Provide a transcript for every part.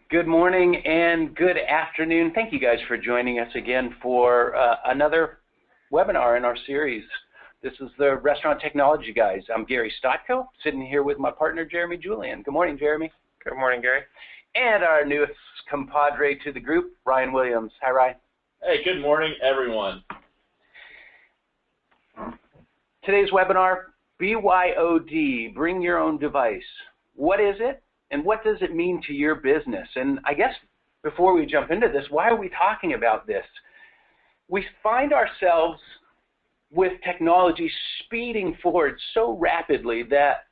Good morning and good afternoon. Thank you guys for joining us again for another webinar in our series. This is the Restaurant Technology Guys. I'm Gary Stotko, sitting here with my partner, Jeremy Julian. Good morning, Jeremy. Good morning, Gary. And our newest compadre to the group, Ryan Williams. Hi, Ryan. Hey, good morning, everyone. Today's webinar, BYOD, Bring Your Own Device. What is it? And what does it mean to your business? And I guess before we jump into this, why are we talking about this? We find ourselves with technology speeding forward so rapidly that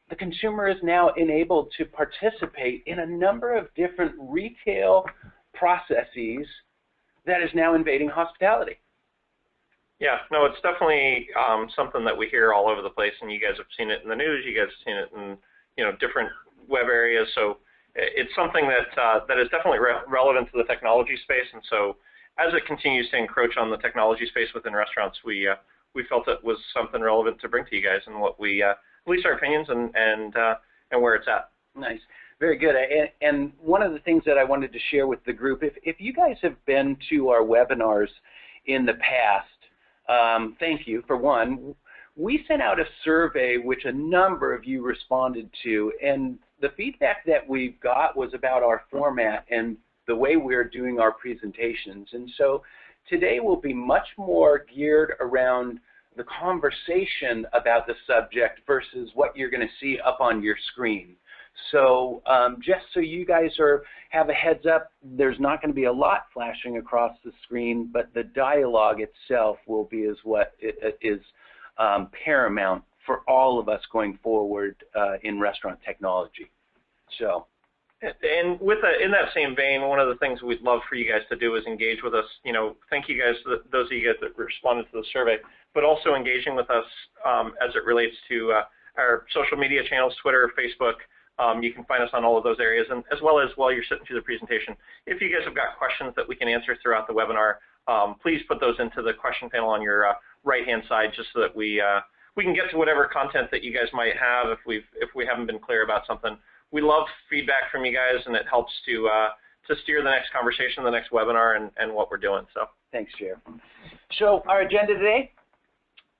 the consumer is now enabled to participate in a number of different retail processes that is now invading hospitality. Yeah, no, it's definitely something that we hear all over the place, and you guys have seen it in the news. You guys have seen it in different web areas. So it's something that is definitely relevant to the technology space. And so as it continues to encroach on the technology space within restaurants, we felt it was something relevant to bring to you guys, and what we at least our opinions and where it's at. Nice. Very good. And one of the things that I wanted to share with the group, if you guys have been to our webinars in the past, thank you. For one, we sent out a survey which a number of you responded to, and the feedback that we got was about our format and the way we're doing our presentations. And so today will be much more geared around the conversation about the subject versus what you're going to see up on your screen. So just so you guys have a heads up, there's not going to be a lot flashing across the screen, but the dialogue itself will be what is paramount for all of us going forward in restaurant technology. So, and in that same vein, one of the things we'd love for you guys to do is engage with us. Thank you guys, those of you guys that responded to the survey, but also engaging with us as it relates to our social media channels, Twitter, Facebook. You can find us on all of those areas, and as well as while you're sitting through the presentation. If you guys have got questions that we can answer throughout the webinar, please put those into the question panel on your right-hand side, just so that we can get to whatever content that you guys might have if we haven't been clear about something. We love feedback from you guys, and it helps to steer the next conversation, the next webinar, and what we're doing. So thanks, Chair. So our agenda today: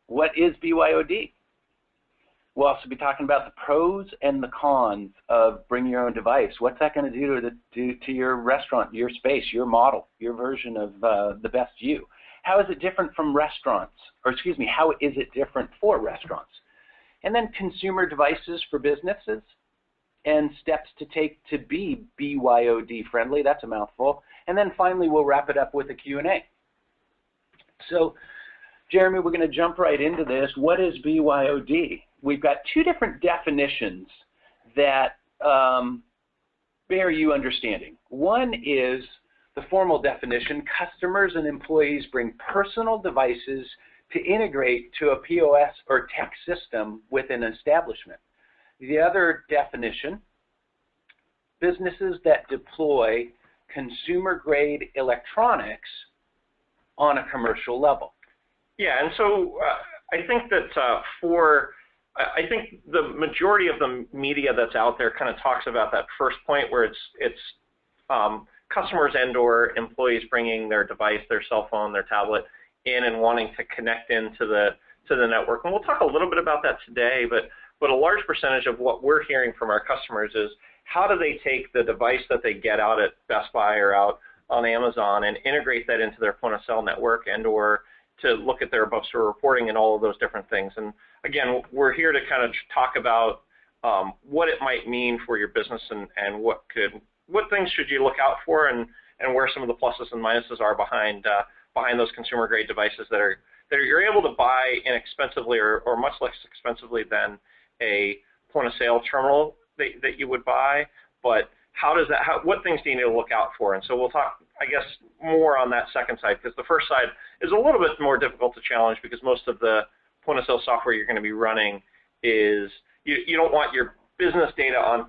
what is BYOD? We'll also be talking about the pros and the cons of bring your own device. What's that going to do to your restaurant, your space, your model, your version of the best you? How is it different from restaurants? Or excuse me, how is it different for restaurants? And then consumer devices for businesses and steps to take to be BYOD friendly. That's a mouthful. And then finally, we'll wrap it up with a Q&A. So, Jeremy, we're going to jump right into this. What is BYOD? We've got two different definitions that bear you understanding. One is the formal definition: customers and employees bring personal devices to integrate to a POS or tech system within an establishment. The other definition: businesses that deploy consumer-grade electronics on a commercial level. Yeah, and so I think that I think the majority of the media that's out there kind of talks about that first point, where it's customers and/or employees bringing their device, their cell phone, their tablet in and wanting to connect into the network. And we'll talk a little bit about that today, but a large percentage of what we're hearing from our customers is how do they take the device that they get out at Best Buy or out on Amazon and integrate that into their point of sale network, and/or to look at their above store reporting and all of those different things. And again, we're here to kind of talk about what it might mean for your business, and what things should you look out for, and where some of the pluses and minuses are behind those consumer grade devices that you're able to buy inexpensively or much less expensively than a point of sale terminal that you would buy. But what things do you need to look out for? And so we'll talk, I guess, more on that second side, because the first side is a little bit more difficult to challenge, because most of the point of sale software you're going to be running is you don't want your business data on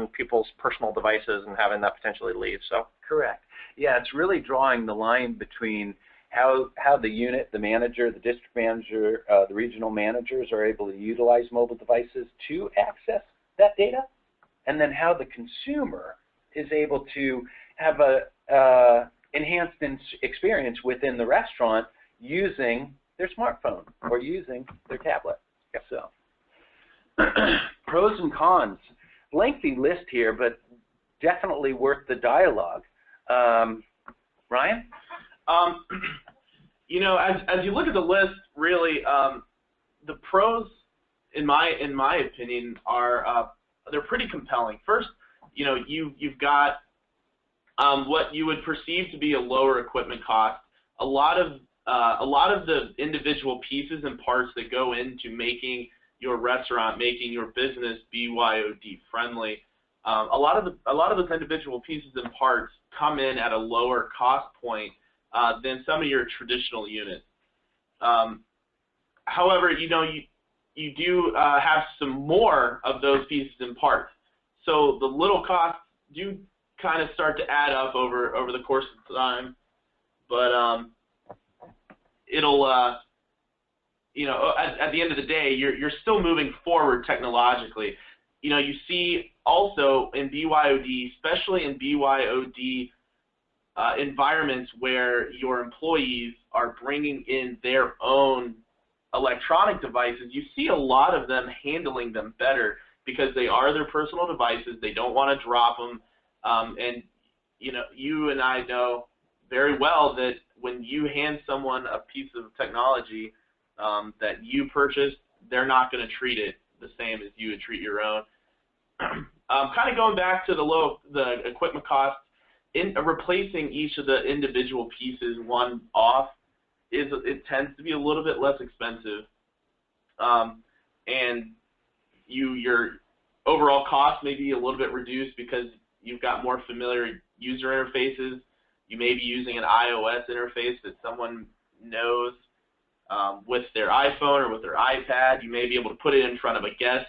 people's personal devices and having that potentially leave. So correct. Yeah, it's really drawing the line between how the unit, the manager, the district manager, the regional managers are able to utilize mobile devices to access that data, and then how the consumer is able to have a enhanced experience within the restaurant using their smartphone or using their tablet. So, pros and cons. Lengthy list here, but definitely worth the dialogue. Ryan? You know, as you look at the list, really, the pros, in my opinion, are they're pretty compelling. First, you know, you've got what you would perceive to be a lower equipment cost. A lot of the individual pieces and parts that go into making your restaurant, making your business BYOD friendly, a lot of those individual pieces and parts come in at a lower cost point than some of your traditional units. However, you know, you do have some more of those pieces and parts, so the little costs do kind of start to add up over the course of time, but it'll you know, at the end of the day, you're still moving forward technologically. You know, you see also in BYOD, especially in BYOD environments where your employees are bringing in their own electronic devices, you see a lot of them handling them better because they are their personal devices. They don't want to drop them. And, you know, you and I know very well that when you hand someone a piece of technology that you purchased, they're not going to treat it the same as you would treat your own. Kind of going back to the equipment costs, in replacing each of the individual pieces one off, it tends to be a little bit less expensive, and your overall cost may be a little bit reduced because you've got more familiar user interfaces. You may be using an iOS interface that someone knows with their iPhone or with their iPad. You may be able to put it in front of a guest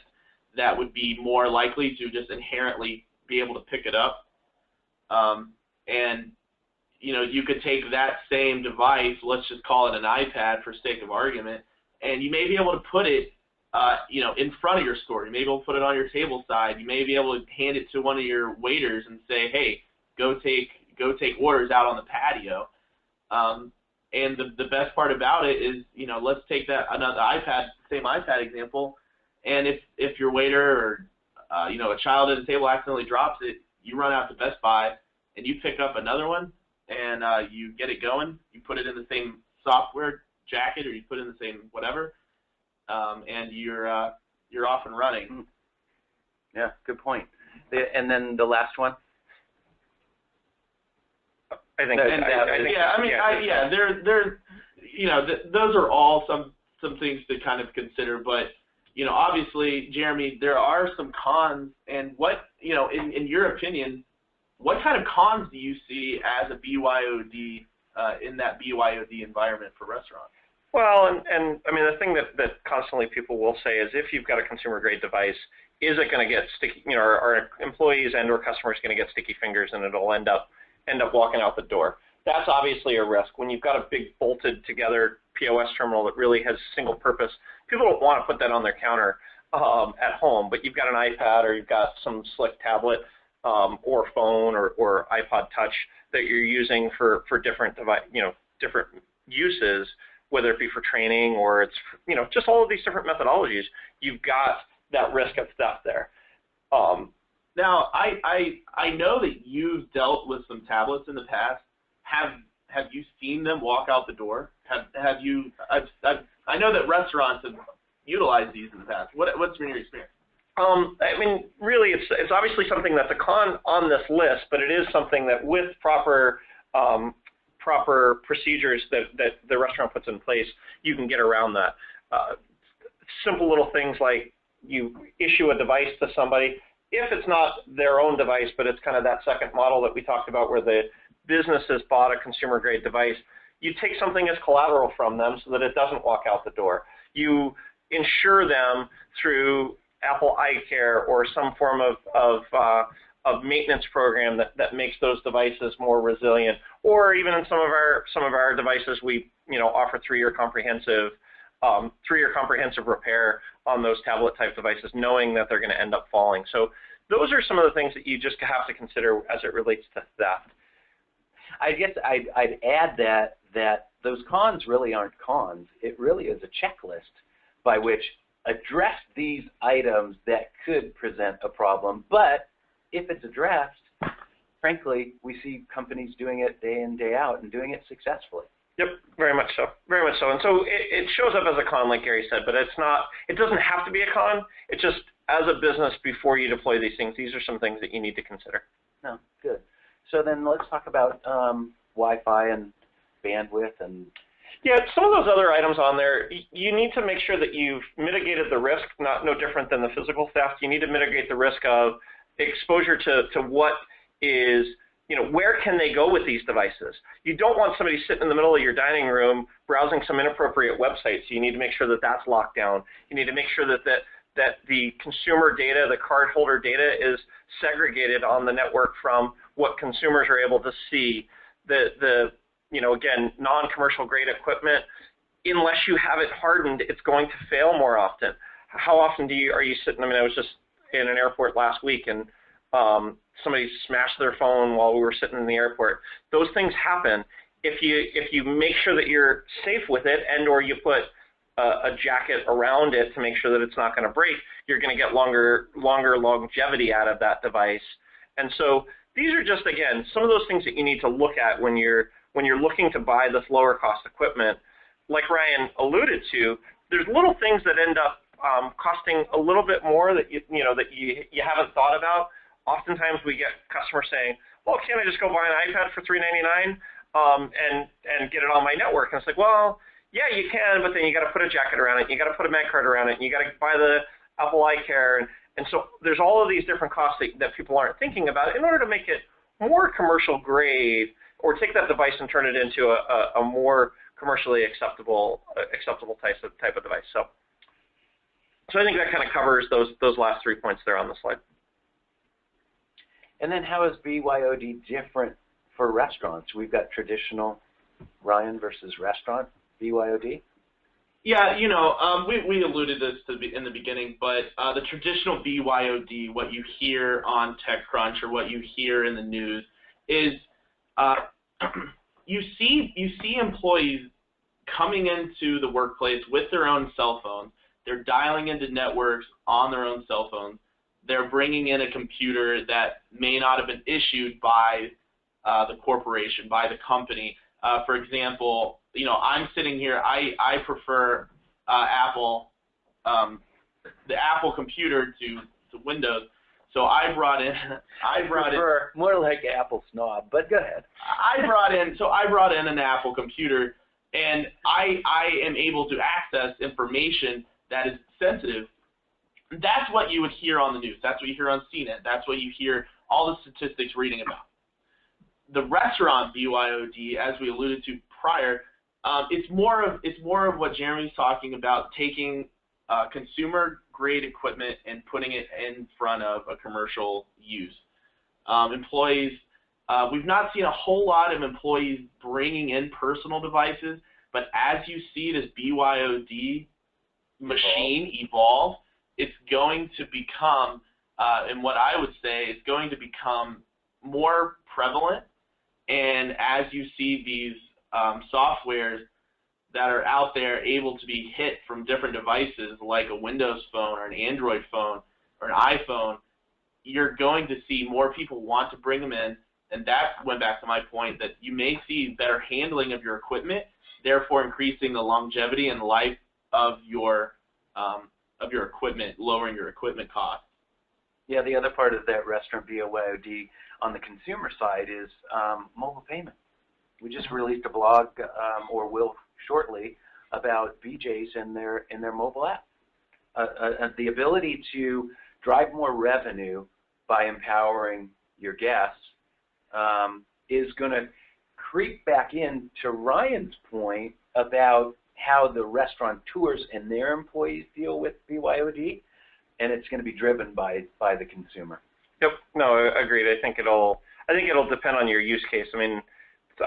that would be more likely to just inherently be able to pick it up. And you know, you could take that same device, let's just call it an iPad for sake of argument, and you may be able to put it you know, in front of your store. You may be able to put it on your table side. You may be able to hand it to one of your waiters and say, hey, go take orders out on the patio. And the best part about it is, you know, let's take that another same iPad example, and if your waiter or you know, a child at the table accidentally drops it, you run out to Best Buy and you pick up another one and you get it going. You put it in the same software jacket or you put it in the same whatever, and you're off and running. Yeah, good point. And then the last one. I think. They're you know, those are all some things to kind of consider, but you know, obviously, Jeremy, there are some cons. And what, you know, in your opinion, what kind of cons do you see as a BYOD in that BYOD environment for restaurants? Well, and I mean, the thing that constantly people will say is, if you've got a consumer grade device, is it going to get sticky? You know, are employees and/or customers going to get sticky fingers and it'll end up walking out the door? That's obviously a risk. When you've got a big bolted together POS terminal that really has single purpose, people don't want to put that on their counter at home, but you've got an iPad or you've got some slick tablet or phone or iPod Touch that you're using for different different uses, whether it be for training or it's, you know, just all of these different methodologies. You've got that risk of theft there. Now, I know that you've dealt with some tablets in the past. Have you seen them walk out the door? Have you? I know that restaurants have utilized these in the past. What's been your experience? I mean, really, it's obviously something that's a con on this list, but it is something that with proper procedures that the restaurant puts in place, you can get around that. Simple little things like you issue a device to somebody. If it's not their own device, but it's kind of that second model that we talked about where the business has bought a consumer grade device, you take something as collateral from them so that it doesn't walk out the door. You insure them through Apple iCare or some form of maintenance program that makes those devices more resilient. Or even in some of our devices, we, you know, offer 3-year comprehensive repair on those tablet type devices, knowing that they're going to end up falling. So those are some of the things that you just have to consider as it relates to theft. I guess I'd add that those cons really aren't cons. It really is a checklist by which address these items that could present a problem. But if it's addressed, frankly, we see companies doing it day in, day out and doing it successfully. Yep, very much so. Very much so. And so it shows up as a con, like Gary said, but it doesn't have to be a con. It's just as a business, before you deploy these things, these are some things that you need to consider. No, good. So then let's talk about Wi-Fi and bandwidth and. Yeah, some of those other items on there, you need to make sure that you've mitigated the risk, no different than the physical theft. You need to mitigate the risk of exposure to what is, where can they go with these devices? You don't want somebody sitting in the middle of your dining room browsing some inappropriate website, so you need to make sure that that's locked down. You need to make sure that the consumer data, the cardholder data is segregated on the network from what consumers are able to see. Again, non-commercial grade equipment, unless you have it hardened, it's going to fail more often. How often are you sitting, I was just in an airport last week and somebody smashed their phone while we were sitting in the airport. Those things happen. If you make sure that you're safe with it and or you put a jacket around it to make sure that it's not going to break, you're going to get longer longevity out of that device. And so these are just, again, some of those things that you need to look at when you're looking to buy this lower cost equipment. Like Ryan alluded to, there's little things that end up costing a little bit more that you haven't thought about. Oftentimes we get customers saying, well, can't I just go buy an iPad for $399 and get it on my network? And it's like, well, yeah, you can, but then you got to put a jacket around it, you got to put a MAC card around it, and you got to buy the Apple iCare, and so there's all of these different costs that people aren't thinking about in order to make it more commercial grade, or take that device and turn it into a more commercially acceptable type of device. So I think that kind of covers those last 3 points there on the slide. And then how is BYOD different for restaurants? We've got traditional Ryan versus restaurant BYOD. Yeah, we alluded this in the beginning, but the traditional BYOD, what you hear on TechCrunch or what you hear in the news, is you see employees coming into the workplace with their own cell phones. They're dialing into networks on their own cell phones. They're bringing in a computer that may not have been issued by the corporation, by the company. For example, I'm sitting here. I prefer Apple, the Apple computer to Windows. So I brought in. More like Apple snob, but go ahead. I brought in an Apple computer, and I am able to access information that is sensitive. That's what you would hear on the news. That's what you hear on CNET. That's what you hear all the statistics reading about. The restaurant BYOD, as we alluded to prior, it's more of what Jeremy's talking about, taking consumer-grade equipment and putting it in front of a commercial use. Employees, we've not seen a whole lot of employees bringing in personal devices, but as you see this BYOD machine evolve, it's going to become, and what I would say, it's going to become more prevalent. And as you see these softwares that are out there able to be hit from different devices like a Windows phone or an Android phone or an iPhone, you're going to see more people want to bring them in. And that went back to my point that you may see better handling of your equipment, therefore increasing the longevity and life of your equipment, lowering your equipment costs. Yeah, the other part of that restaurant BYOD on the consumer side is mobile payment. We just released a blog, or will shortly, about BJ's and their mobile app. The ability to drive more revenue by empowering your guests is going to creep back into Ryan's point about how the restaurateurs and their employees deal with BYOD, and it's going to be driven by the consumer. Yep. No, agreed. I think it'll depend on your use case. I mean,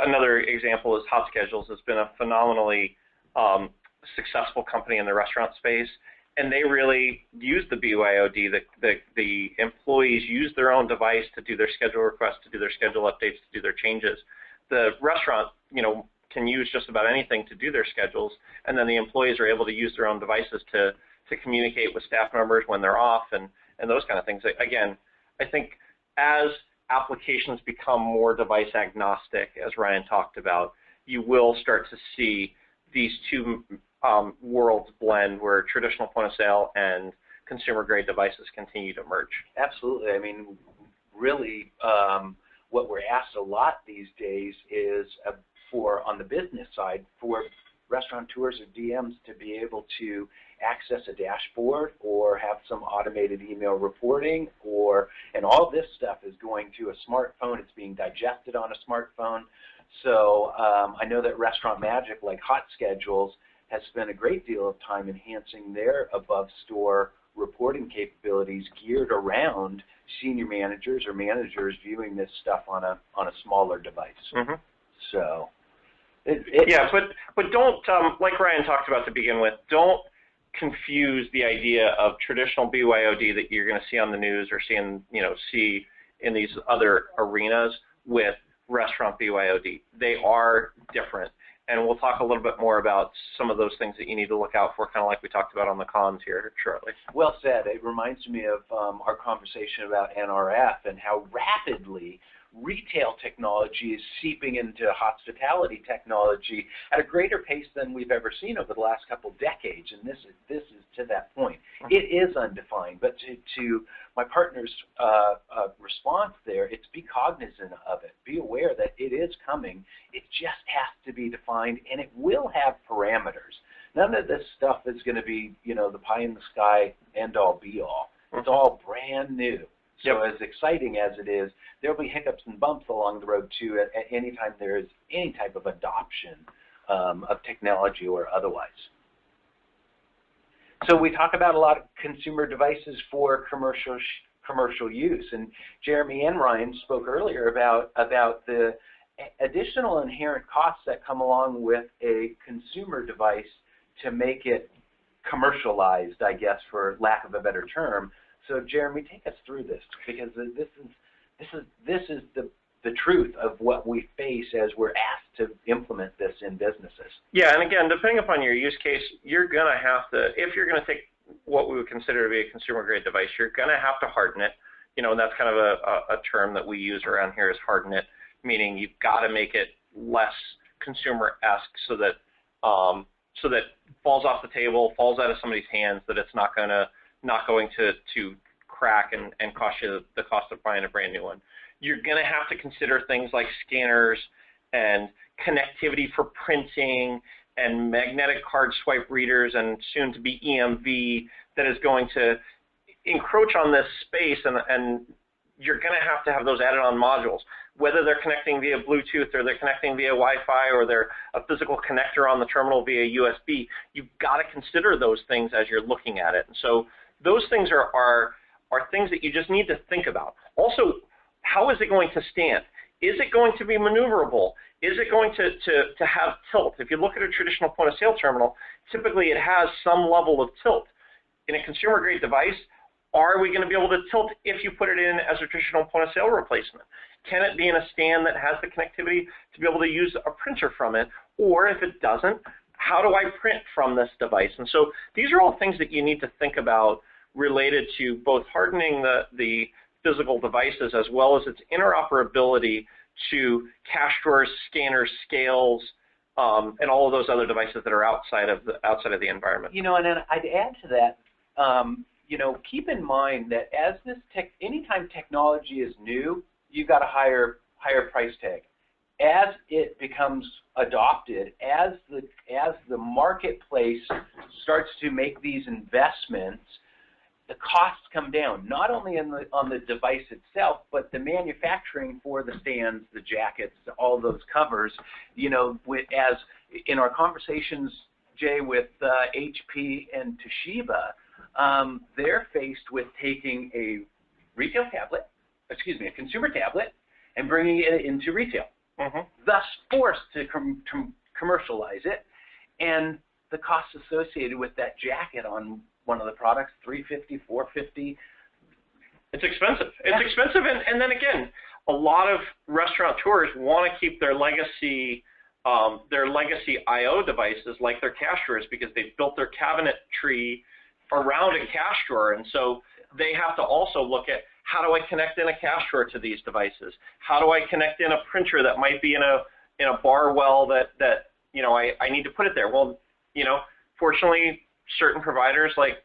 another example is Hot Schedules has been a phenomenally successful company in the restaurant space, and they really use the BYOD. The employees use their own device to do their schedule requests, to do their schedule updates, to do their changes. The restaurant, can use just about anything to do their schedules, and then the employees are able to use their own devices to communicate with staff members when they're off and those kind of things. Again, I think as applications become more device agnostic, as Ryan talked about, you will start to see these two worlds blend, where traditional point of sale and consumer grade devices continue to merge. Absolutely. I mean, really, what we're asked a lot these days is on the business side, for restaurateurs or DMs to be able to access a dashboard or have some automated email reporting, and all this stuff is going to a smartphone. It's being digested on a smartphone. So I know that Restaurant Magic, like Hot Schedules, has spent a great deal of time enhancing their above-store reporting capabilities geared around senior managers or managers viewing this stuff on a smaller device. Mm-hmm. So, but don't, like Ryan talked about to begin with, don't confuse the idea of traditional BYOD that you're going to see on the news or see in these other arenas with restaurant BYOD. They are different, and we'll talk a little bit more about some of those things that you need to look out for, kind of like we talked about on the cons here shortly. Well said. It reminds me of our conversation about NRF and how rapidly retail technology is seeping into hospitality technology at a greater pace than we've ever seen over the last couple decades, and this is to that point. It is undefined, but to my partner's response there, it's be cognizant of it. Be aware that it is coming. It just has to be defined, and it will have parameters. None of this stuff is going to be, the pie in the sky, end-all, be-all. It's all brand new. So as exciting as it is, there will be hiccups and bumps along the road, too, at any time there is any type of adoption of technology or otherwise. So we talk about a lot of consumer devices for commercial use. And Jeremy and Ryan spoke earlier about the additional inherent costs that come along with a consumer device to make it commercialized, I guess, for lack of a better term. So, Jeremy, take us through this, because this is the truth of what we face as we're asked to implement this in businesses. Yeah, and again, depending upon your use case, you're going to have to, if you're going to take what we would consider to be a consumer-grade device, you're going to have to harden it. And that's kind of a term that we use around here, is harden it, meaning you've got to make it less consumer-esque so that falls off the table, falls out of somebody's hands, that it's not going to crack and cost you the cost of buying a brand new one. You're going to have to consider things like scanners and connectivity for printing and magnetic card swipe readers and soon to be EMV that is going to encroach on this space, and you're going to have those added on modules, whether they're connecting via Bluetooth or they're connecting via Wi-Fi or they're a physical connector on the terminal via USB. You've got to consider those things as you're looking at it. And so those things are things that you just need to think about. Also, how is it going to stand? Is it going to be maneuverable? Is it going to have tilt? If you look at a traditional point-of-sale terminal, typically it has some level of tilt. In a consumer-grade device, are we going to be able to tilt if you put it in as a traditional point-of-sale replacement? Can it be in a stand that has the connectivity to be able to use a printer from it? Or if it doesn't, how do I print from this device? And so these are all things that you need to think about related to both hardening the physical devices as well as its interoperability to cash drawers, scanners, scales, and all of those other devices that are outside of the environment. And then I'd add to that, keep in mind that anytime technology is new, you've got a higher price tag. As it becomes adopted, as the marketplace starts to make these investments, the costs come down, not only on the device itself, but the manufacturing for the stands, the jackets, all those covers. As in our conversations, Jay, with HP and Toshiba, they're faced with taking a consumer tablet, and bringing it into retail, thus forced to commercialize it, and the costs associated with that jacket on one of the products, $350, $450. It's expensive. It's expensive, and then again, a lot of restaurateurs want to keep their legacy I/O devices like their cash drawers because they've built their cabinetry around a cash drawer, and so they have to also look at how do I connect in a cash drawer to these devices? How do I connect in a printer that might be in a bar well that I need to put it there? Well, fortunately, certain providers like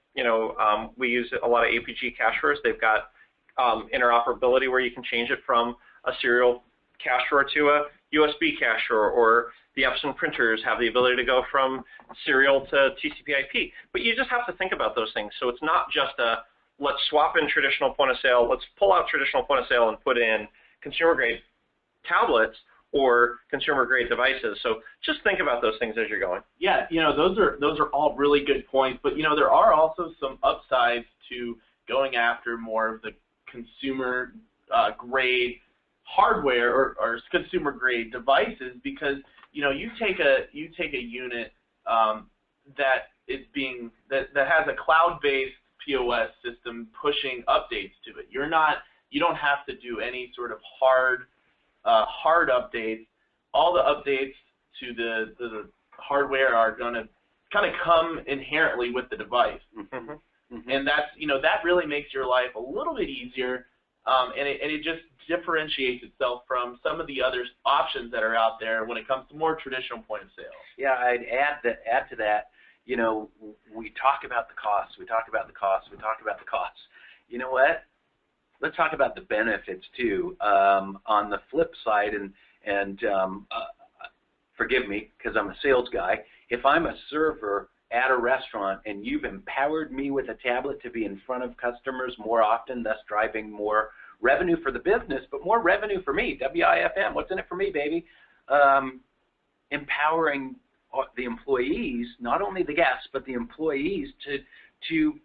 we use a lot of APG cash drawers. They've got interoperability where you can change it from a serial cash drawer to a USB cash drawer, or the Epson printers have the ability to go from serial to TCP/IP. But you just have to think about those things. So it's not just let's swap in traditional point of sale, let's pull out traditional point of sale and put in consumer grade tablets or consumer grade devices. So just think about those things as you're going. Yeah, those are all really good points, but there are also some upsides to going after more of the consumer grade hardware or consumer grade devices, because you take a unit that has a cloud-based POS system pushing updates to it. You don't have to do any sort of hard updates. All the updates to the hardware are going to kind of come inherently with the device. Mm-hmm. Mm-hmm. And that's that really makes your life a little bit easier, and it just differentiates itself from some of the other options that are out there when it comes to more traditional point of sale. Yeah, I'd add to that. We talk about the costs. We talk about the costs. You know what? Let's talk about the benefits too. On the flip side, and forgive me because I'm a sales guy. If I'm a server at a restaurant and you've empowered me with a tablet to be in front of customers more often, thus driving more revenue for the business, but more revenue for me, WIFM, what's in it for me, baby? Empowering the employees, not only the guests, but the employees to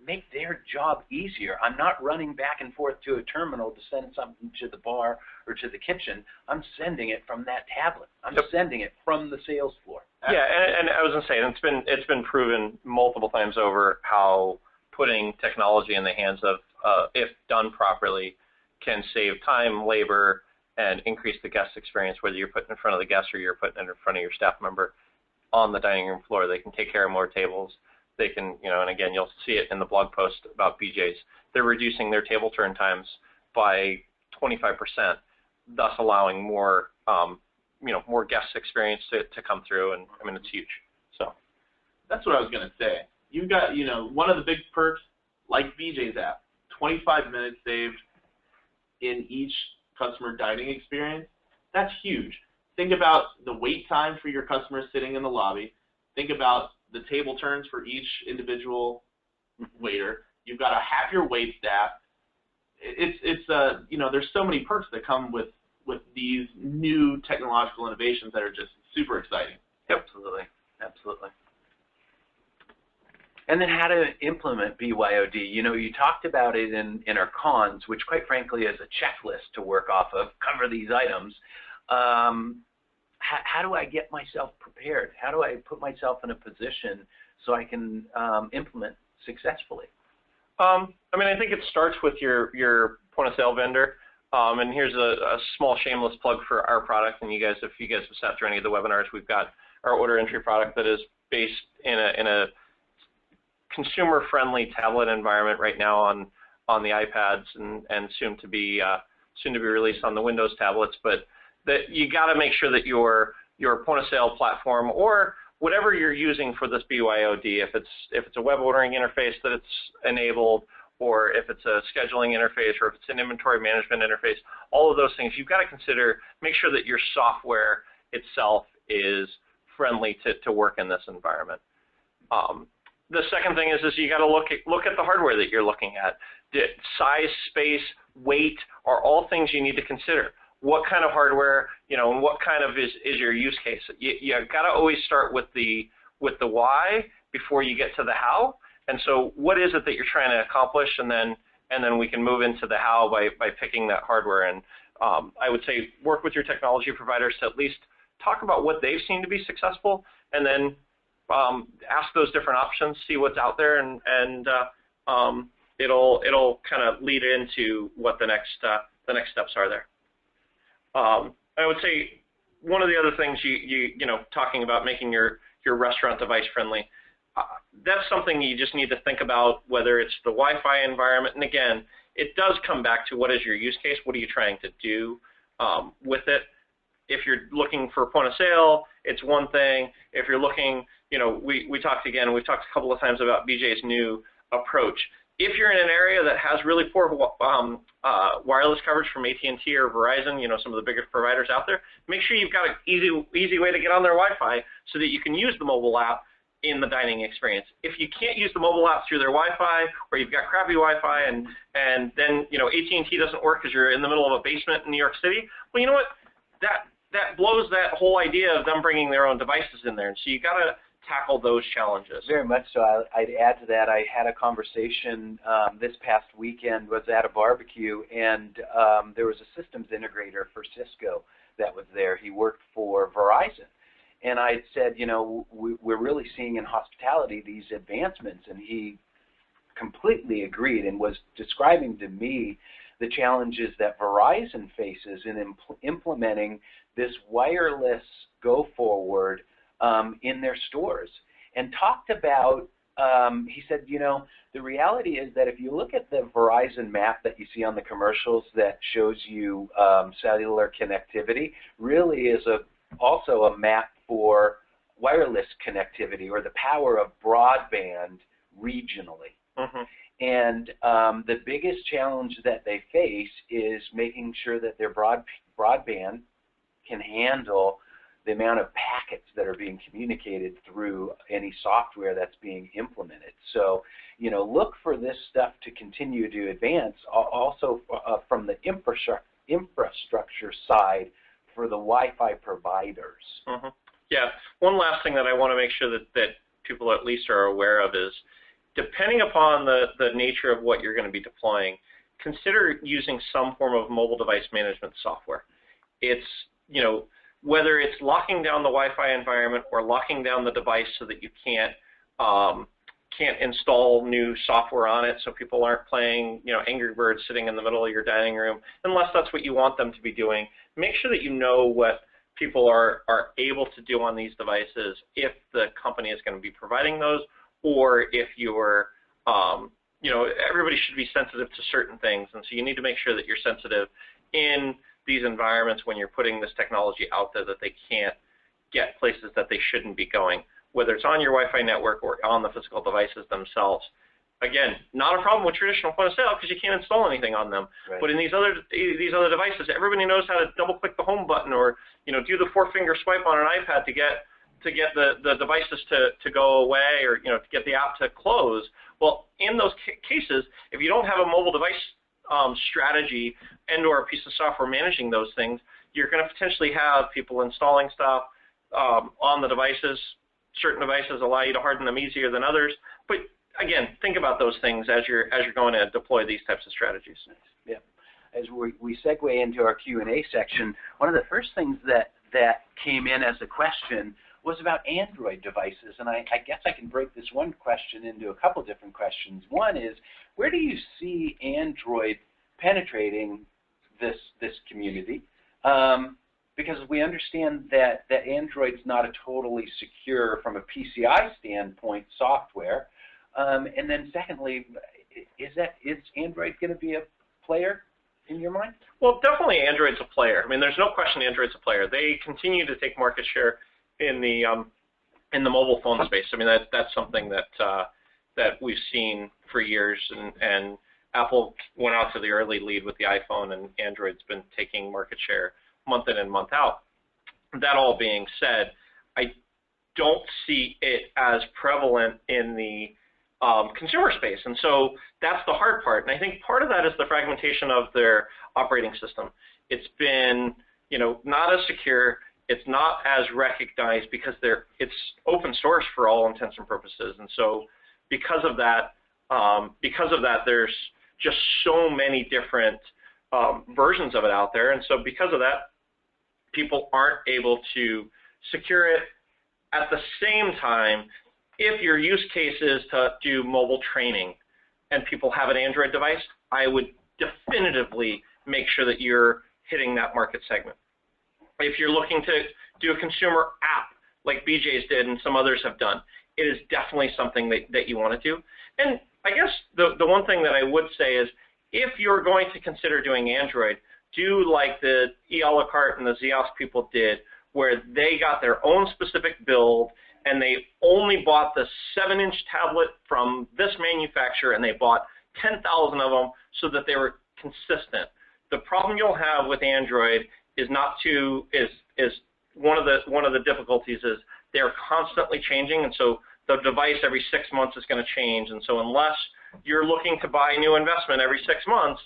make their job easier. I'm not running back and forth to a terminal to send something to the bar or to the kitchen. I'm sending it from that tablet. I'm sending it from the sales floor. Yeah, and I was going to say, it's been proven multiple times over how putting technology in the hands of, if done properly, can save time, labor, and increase the guest experience, whether you're putting it in front of the guest or you're putting it in front of your staff member on the dining room floor. They can take care of more tables. They can, and again, you'll see it in the blog post about BJ's. They're reducing their table turn times by 25%, thus allowing more, more guest experience to come through, and I mean, it's huge. So that's what I was going to say. You've got, one of the big perks, like BJ's app, 25 minutes saved in each customer dining experience. That's huge. Think about the wait time for your customers sitting in the lobby. Think about the table turns for each individual waiter. You've got a happier wait staff. It's there's so many perks that come with these new technological innovations that are just super exciting. Absolutely. And then how to implement BYOD. You talked about it in our cons, which quite frankly is a checklist to work off of, cover these items. How do I get myself prepared? How do I put myself in a position so I can implement successfully? I think it starts with your point of sale vendor. And here's a small shameless plug for our product. And if you guys have sat through any of the webinars, we've got our order entry product that is based in a consumer-friendly tablet environment right now on the iPads and soon to be released on the Windows tablets. But that you got to make sure that your point of sale platform or whatever you're using for this BYOD, if it's a web ordering interface that it's enabled, or if it's a scheduling interface, or if it's an inventory management interface, all of those things you've got to make sure that your software itself is friendly to work in this environment. The second thing is you got to look at the hardware that you're looking at. Size, space, weight are all things you need to consider. What kind of hardware, and what kind of is your use case? You got to always start with the why before you get to the how. And so, what is it that you're trying to accomplish, and then we can move into the how by picking that hardware. And I would say work with your technology providers to at least talk about what they've seen to be successful, and then ask those different options, see what's out there, and it'll kind of lead into what the next steps are there. I would say one of the other things you know, talking about making your restaurant device friendly, that's something you just need to think about, whether it's the Wi-Fi environment. And again, it does come back to what is your use case, what are you trying to do with it. If you're looking for point of sale, it's one thing. If you're looking, you know, we've talked a couple of times about BJ's new approach. If you're in an area that has really poor wireless coverage from AT&T or Verizon, you know, some of the biggest providers out there, make sure you've got an easy way to get on their Wi-Fi so that you can use the mobile app in the dining experience. If you can't use the mobile app through their Wi-Fi, or you've got crappy Wi-Fi and then, you know, AT&T doesn't work because you're in the middle of a basement in New York City, well, you know what? That blows that whole idea of them bringing their own devices in there. And so you got to tackle those challenges. Very much so. I'd add to that. I had a conversation this past weekend, was at a barbecue, and there was a systems integrator for Cisco that was there. He worked for Verizon. And I said, you know, we're really seeing in hospitality these advancements, and he completely agreed and was describing to me the challenges that Verizon faces in implementing this wireless go-forward in their stores, and talked about, he said, you know, the reality is that if you look at the Verizon map that you see on the commercials that shows you cellular connectivity, really is also a map for wireless connectivity, or the power of broadband regionally. Mm-hmm. And the biggest challenge that they face is making sure that their broadband can handle the amount of packets that are being communicated through any software that's being implemented. So, you know, look for this stuff to continue to advance, also from the infrastructure side for the Wi-Fi providers. Mm-hmm. Yeah. One last thing that I want to make sure that people at least are aware of is, depending upon the nature of what you're going to be deploying, consider using some form of mobile device management software. It's, you know, whether it's locking down the Wi-Fi environment or locking down the device so that you can't install new software on it, so people aren't playing, you know, Angry Birds sitting in the middle of your dining room, unless that's what you want them to be doing. Make sure that you know what people are able to do on these devices, if the company is going to be providing those, or if you're, you know, everybody should be sensitive to certain things, and so you need to make sure that you're sensitive in these environments when you're putting this technology out there, that they can't get places that they shouldn't be going, whether it's on your Wi-Fi network or on the physical devices themselves. Again, not a problem with traditional point of sale because you can't install anything on them. Right. But in these other devices, everybody knows how to double-click the home button, or, you know, do the four-finger swipe on an iPad to get the devices to go away, or, you know, to get the app to close. Well, in those cases, if you don't have a mobile device strategy and or a piece of software managing those things, you're going to potentially have people installing stuff on the devices. Certain devices allow you to harden them easier than others. But again, think about those things as you're going to deploy these types of strategies. Yeah. As we segue into our Q&A section, one of the first things that came in as a question was about Android devices, and I guess I can break this one question into a couple different questions. One is, where do you see Android penetrating this community? Because we understand that Android's not a totally secure, from a PCI standpoint, software. And then secondly, is Android going to be a player in your mind? Well, definitely Android's a player. I mean, there's no question Android's a player. They continue to take market share in the mobile phone space. I mean, that's something that we've seen for years, and Apple went out to the early lead with the iPhone, and Android's been taking market share month in and month out. That all being said, I don't see it as prevalent in the consumer space, and so that's the hard part. And I think part of that is the fragmentation of their operating system. It's been, you know, not as secure. It's not as recognized because it's open source for all intents and purposes, and so because of that, there's just so many different versions of it out there, and so because of that, people aren't able to secure it, At the same time, if your use case is to do mobile training and people have an Android device, I would definitively make sure that you're hitting that market segment. If you're looking to do a consumer app like BJ's did and some others have done, it is definitely something that you want to do. And I guess the one thing that I would say is, if you're going to consider doing Android, do like the a la carte and the Xeos people did, where they got their own specific build and they only bought the 7-inch tablet from this manufacturer and they bought 10,000 of them so that they were consistent. The problem you'll have with Android is one of the difficulties is they're constantly changing, and so the device every 6 months is going to change. And so unless you're looking to buy new investment every 6 months,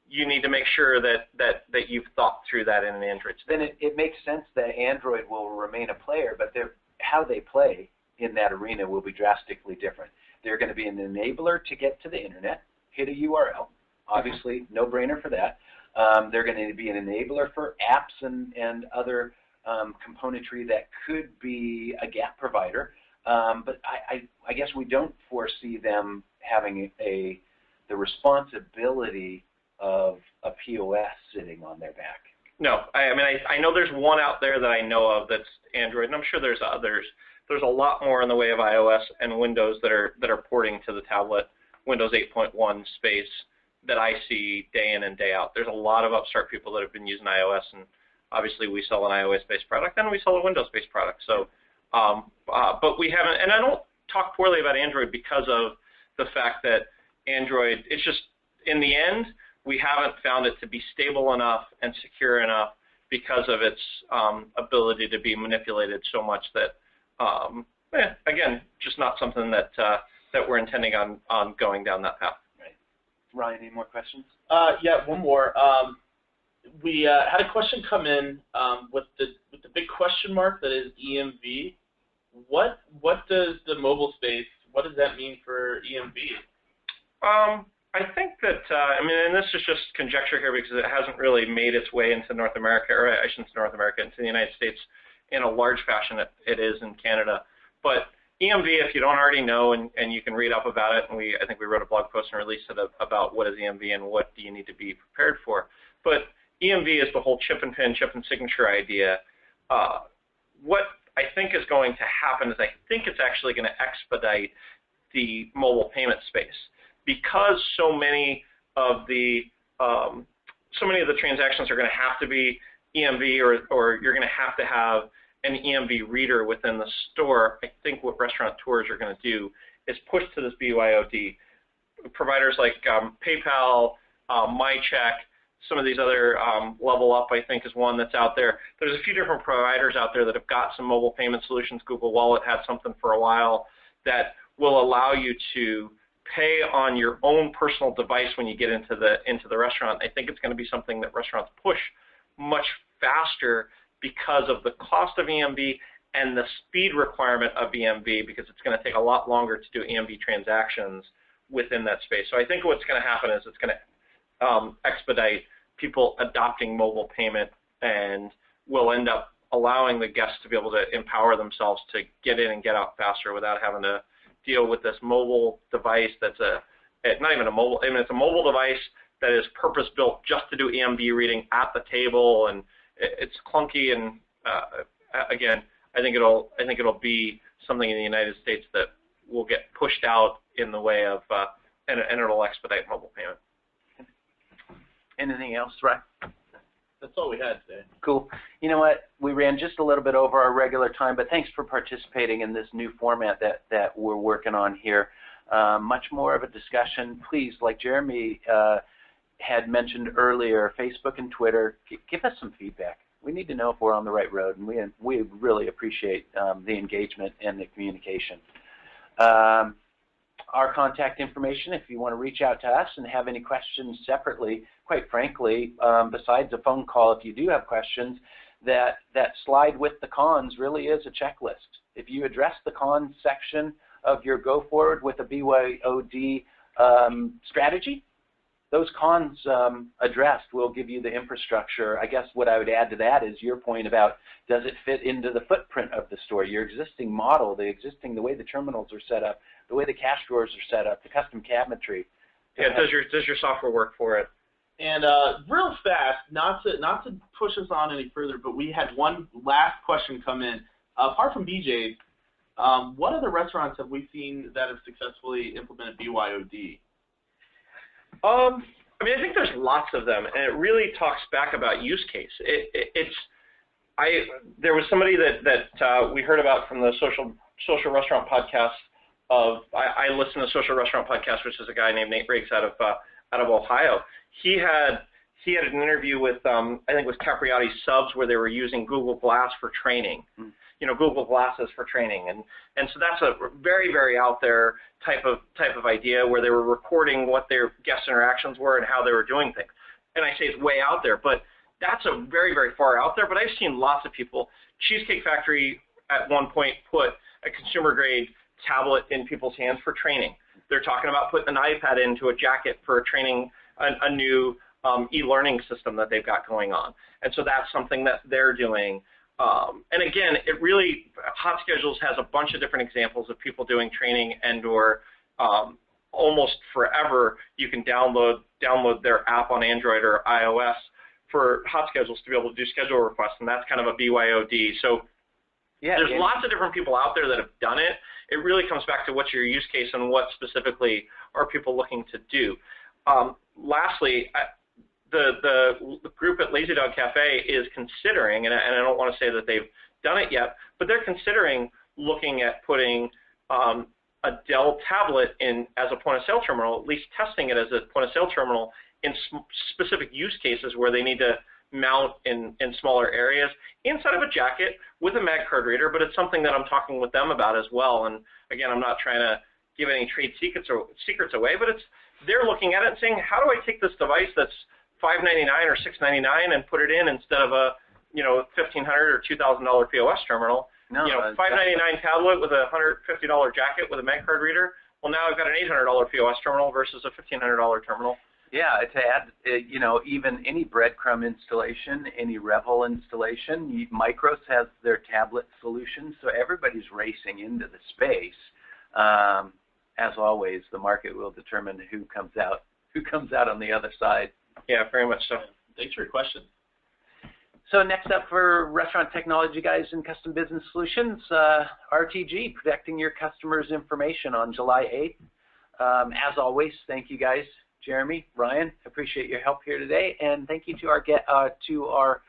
you need to make sure that you've thought through that in an Android. Then it makes sense that Android will remain a player, but how they play in that arena will be drastically different. They're going to be an enabler to get to the internet, hit a URL, obviously no-brainer for that. They're going to be an enabler for apps and other componentry that could be a gap provider. But I guess we don't foresee them having the responsibility of a POS sitting on their back. No, I mean I know there's one out there that I know of that's Android, and I'm sure there's others. There's a lot more in the way of iOS and Windows that are porting to the tablet, Windows 8.1 space, that I see day in and day out. There's a lot of upstart people that have been using iOS, and obviously we sell an iOS-based product and we sell a Windows-based product. So, but we haven't, and I don't talk poorly about Android because of the fact that Android, it's just, in the end, we haven't found it to be stable enough and secure enough because of its ability to be manipulated so much that, again, just not something that we're intending on going down that path. Right. Ryan, any more questions? Yeah, one more. We had a question come in with the big question mark that is EMV. What does the mobile space, what does that mean for EMV? I think that, I mean, and this is just conjecture here because it hasn't really made its way into North America, or I shouldn't say North America, into the United States in a large fashion. It is in Canada. But EMV, if you don't already know, and you can read up about it, and I think we wrote a blog post and released it about what is EMV and what do you need to be prepared for. But EMV is the whole chip and pin, chip and signature idea. What I think is going to happen is I think it's actually going to expedite the mobile payment space, because so many of the transactions are going to have to be EMV, or you're going to have an EMV reader within the store. I think what restaurateurs are going to do is push to this BYOD. Providers like PayPal, MyCheck, some of these other Level Up, I think, is one that's out there. There's a few different providers out there that have got some mobile payment solutions. Google Wallet had something for a while that will allow you to pay on your own personal device when you get into the restaurant. I think it's going to be something that restaurants push much faster because of the cost of EMV and the speed requirement of EMV, because it's going to take a lot longer to do EMV transactions within that space. So I think what's going to happen is it's going to expedite people adopting mobile payment, and will end up allowing the guests to be able to empower themselves to get in and get out faster without having to deal with this mobile device that's not even a mobile, I mean, it's a mobile device that is purpose-built just to do EMV reading at the table, and it's clunky. And again, I think it'll be something in the United States that will get pushed out in the way of, and it'll expedite mobile payment. Anything else, Ryan? That's all we had today. Cool. You know what? We ran just a little bit over our regular time, but thanks for participating in this new format that we're working on here. Much more of a discussion. Please, like Jeremy had mentioned earlier, Facebook and Twitter, give us some feedback. We need to know if we're on the right road, and we really appreciate the engagement and the communication. Our contact information, if you want to reach out to us and have any questions separately, quite frankly, besides a phone call, if you do have questions, that slide with the cons really is a checklist. If you address the cons section of your go forward with a BYOD strategy, those cons addressed will give you the infrastructure. I guess what I would add to that is your point about, does it fit into the footprint of the store, your existing model, the way the terminals are set up, the way the cash drawers are set up, the custom cabinetry. Yeah, does your software work for it? And real fast, not to push us on any further, but we had one last question come in. Apart from BJ's, what other restaurants have we seen that have successfully implemented BYOD? I mean, I think there's lots of them, and it really talks back about use case. There was somebody that we heard about from the social restaurant podcast. I listen to Social Restaurant Podcast, which is a guy named Nate Riggs out of Ohio. He had an interview with I think it was Capriati Subs, where they were using Google Glass for training. Google Glasses for training, and so that's a very, very out there type of idea, where they were recording what their guest interactions were and how they were doing things. And I say it's way out there, but that's a very, very far out there. But I've seen lots of people. Cheesecake Factory at one point put a consumer grade tablet in people's hands for training. They're talking about putting an iPad into a jacket for training a new e-learning system that they've got going on. And so that's something that they're doing. And again, it really, Hot Schedules has a bunch of different examples of people doing training and/or almost forever. You can download their app on Android or iOS for Hot Schedules to be able to do schedule requests, and that's kind of a BYOD. So yeah, there's lots of different people out there that have done it. It really comes back to what's your use case and what specifically are people looking to do. Lastly, the group at Lazy Dog Cafe is considering, and I don't want to say that they've done it yet, but they're considering looking at putting a Dell tablet in as a point-of-sale terminal, at least testing it as a point-of-sale terminal in specific use cases where they need to mount in smaller areas inside of a jacket with a mag card reader, but it's something that I'm talking with them about as well. And again, I'm not trying to give any trade secrets away, but they're looking at it and saying, how do I take this device that's $599 or $699 and put it in instead of a $1,500 or $2,000 POS terminal? No, $599 tablet with a $150 jacket with a mag card reader. Well, now I've got an $800 POS terminal versus a $1,500 terminal. Yeah, to add, even any breadcrumb installation, any Revel installation, Micros has their tablet solution, so everybody's racing into the space. As always, the market will determine who comes out on the other side. Yeah, very much so. Thanks for your question. So next up for Restaurant Technology Guys and Custom Business Solutions, RTG, protecting your customers' information on July 8th. As always, thank you guys. Jeremy, Ryan, appreciate your help here today, and thank you to our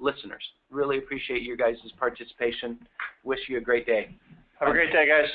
listeners. Really appreciate your guys' participation. Wish you a great day. Have a great day, guys.